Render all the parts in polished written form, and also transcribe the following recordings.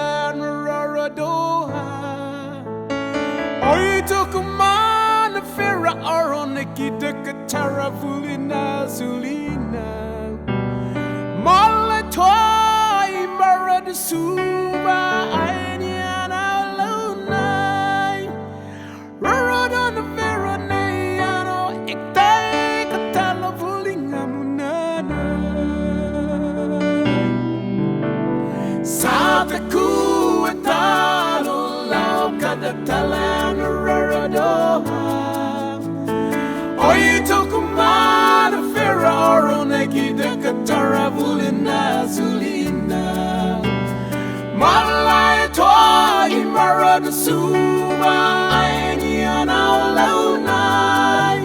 tala Marodo. Oi took a man a fera or on the kita katara fulina zulina. Mala toy Marodo suba ainiana luna. Rorod on the fera nayano iktai katala fulina munana. Sataku etalo lau kada talan Marodo. Oi took a man a fera or on the kita katara fulina zulina. Malay toy Marodo suba ainiana launay.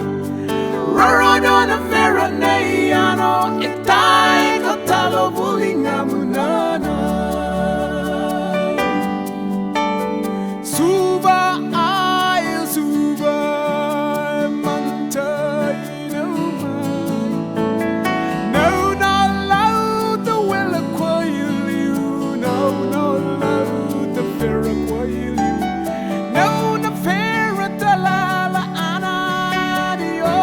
Rorod on the fera nayano iktai katalo fulina munana. Suba ay suba mantay no man. No not loud the will acquire you. No loud the fear acquire you. No the fear talala anadio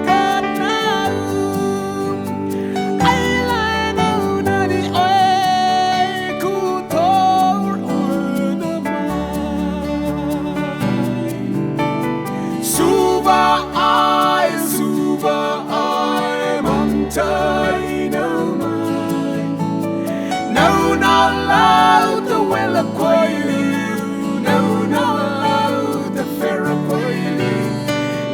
God now. I lie no nani oi kutor the Suba I mantay no man. No not loud the will acquire you. No loud the fair acquire you.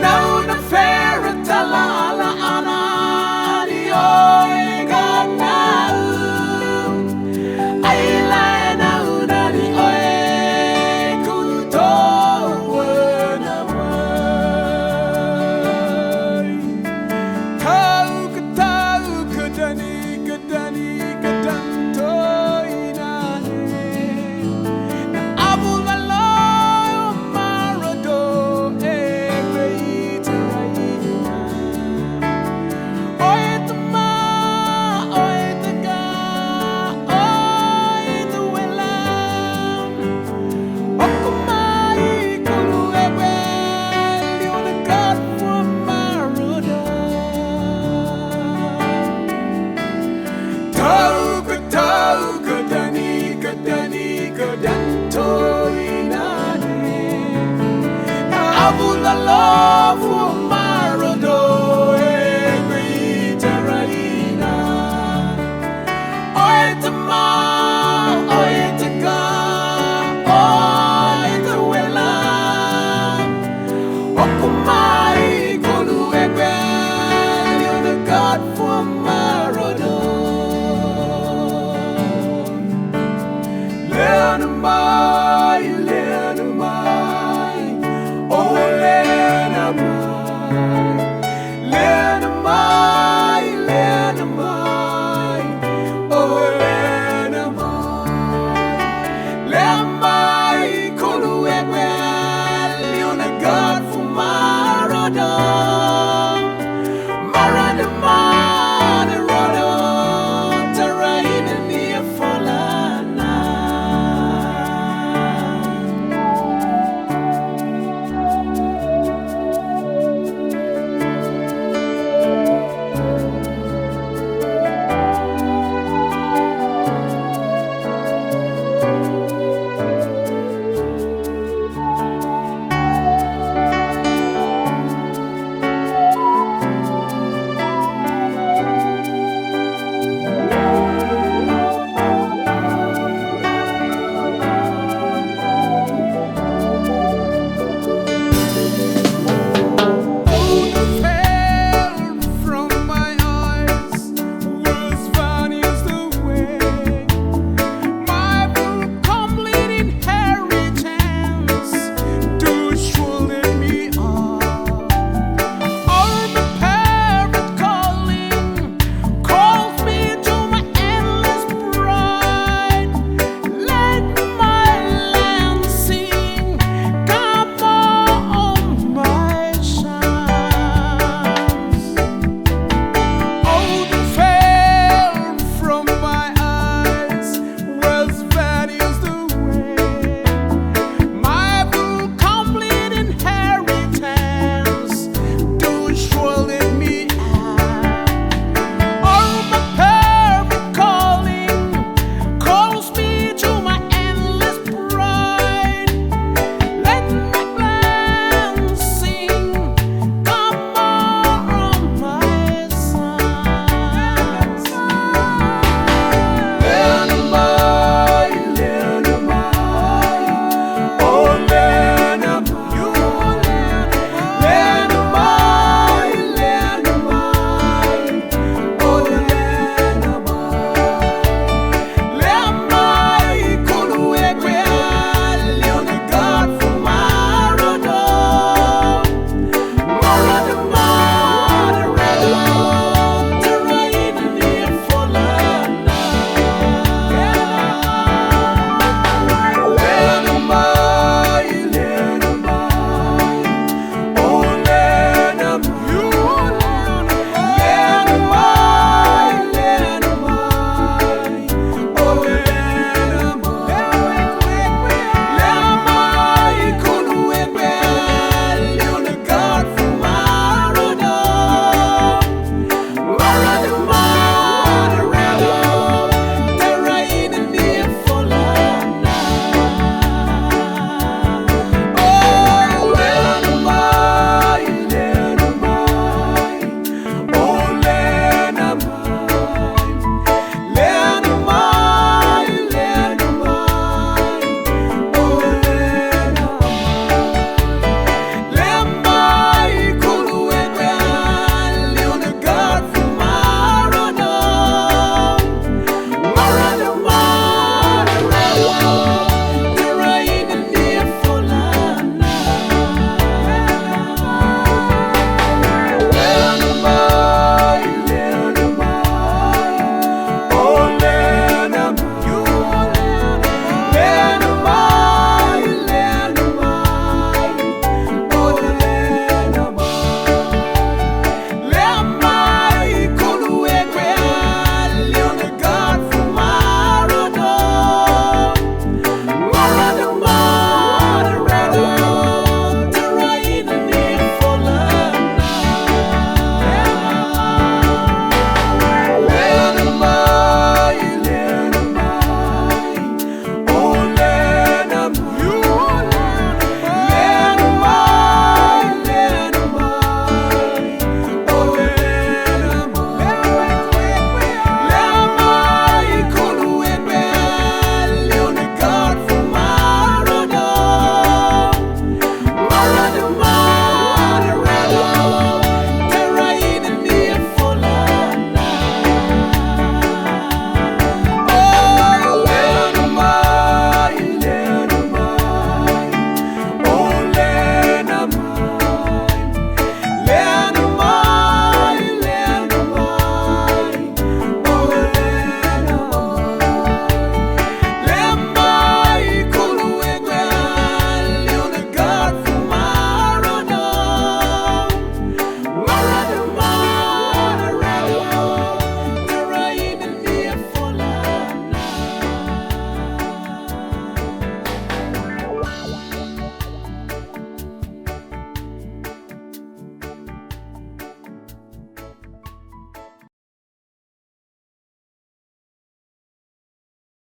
No the fair talala anadio God now. I lie no nani oi kutor na Abula love for Marodo Restoration. Oi to ma, oi to ga, oi to wela. Okumai kolu egbe, you're the God for Marodo. Learn